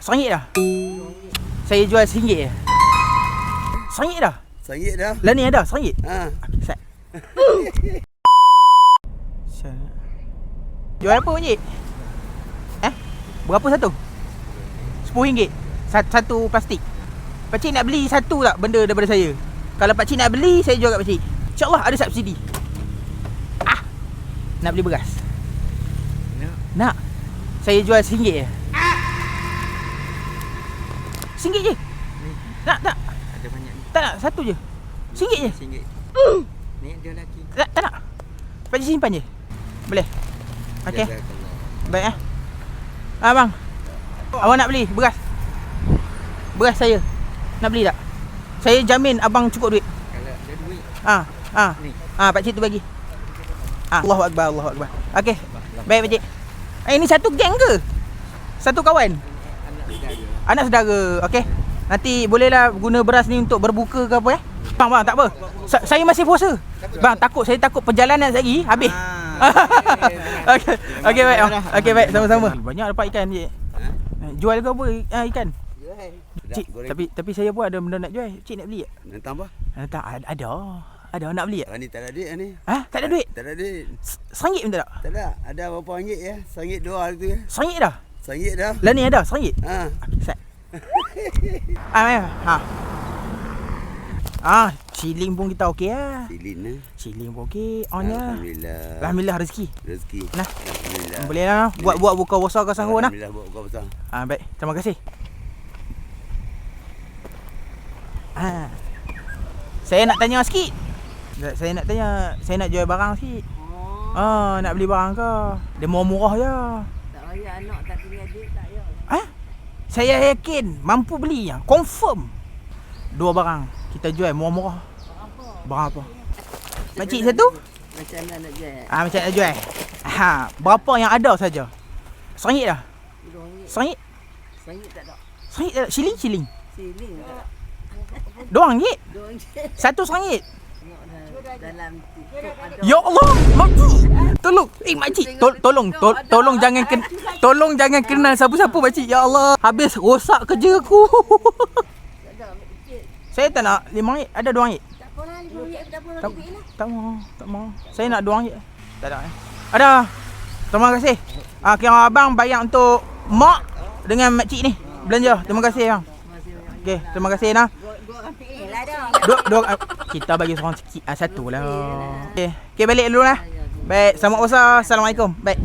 RM1 dah. Saya jual RM1 je. RM1 dah. RM1 dah. Lah ni ada RM1. Ha. Set. Jual apa pakcik? Berapa satu? RM10. Satu plastik. Pakcik nak beli satu tak benda daripada saya? Kalau pakcik nak beli, saya jual kat pakcik. InsyaAllah ada subsidi. Nak beli beras? Nak. Saya jual RM1 je. RM1 je. Nak tak? Ada banyak ni. Tak nak, satu je. RM1 je. RM1. Ni dia lelaki. Tak nak. Pakcik simpan je. Boleh? Okey. Baik bang. Awak nak beli beras? Beras saya. Nak beli tak? Saya jamin abang cukup duit. Kalau ada duit. Ni. Pakcik tu bagi. Allahu Akbar, Allahu Akbar. Okey. Baik pakcik. Ini satu geng ke? Satu kawan? Anak saudara. Okey. Nanti bolehlah guna beras ni untuk berbuka ke apa Bang, tak apa. Saya masih puasa. Bang, saya takut perjalanan lagi habis. Okey baik. Okey baik, sama-sama. Banyak dapat ikan je. Jual ke apa ikan? Cik, tapi saya pun ada benda nak jual. Cik nak beli tak? Nak tambah? Tak, ada nak beli tak? Ni tak ada duit ni. Tak ada duit? Tak ada duit. RM1 pun tak? Tak ada. Ada berapa ringgit ya? RM1 dua hari tu ya. RM1 dah? RM1 dah. Lah ni ada RM1? Ha. Set. Ciling pun kita okey lah. Ciling pun okey. On lah. Alhamdulillah rezeki. Nah. Alhamdulillah. Boleh lah. Buat buka puasa ke sahur nah. Alhamdulillah buat buka puasa. Baik. Terima kasih. Saya nak tanya sikit. Saya nak jual barang sikit. Nak beli barang ke? Dia murah-murah je. Tak payah anak tak tinggal duit tak payah. Saya yakin mampu beli yang confirm. Dua barang kita jual murah-murah. Barang apa? Makcik satu? Macam mana nak jual? Macam nak jual. Berapa yang ada saja? RM1 dah. RM1? RM1 tak ada. RM1 tak ada. Siling? Siling tak ada. RM2? RM2. Satu RM1? Dalam TikTok ada. Ya Allah, makcik. Tolong. Makcik, tolong jangan kenal siapa-siapa makcik. Ya Allah, habis rosak kerja aku. Tak ada sikit. Saya tak nak RM5. Ada RM2? Tak apalah RM5 tak apa duit lah. Tak mau. Saya nak RM2. Tak ada. Ada. Terima kasih. Kira abang bayar untuk mak dengan makcik ni belanja. Terima kasih bang. Okey, terima kasih nah. Dua orang pilih lah dah. Dua kita bagi seorang sikit. Satu lah. Okey, balik dulu lah. Baik, selamat puasa. Assalamualaikum. Baik.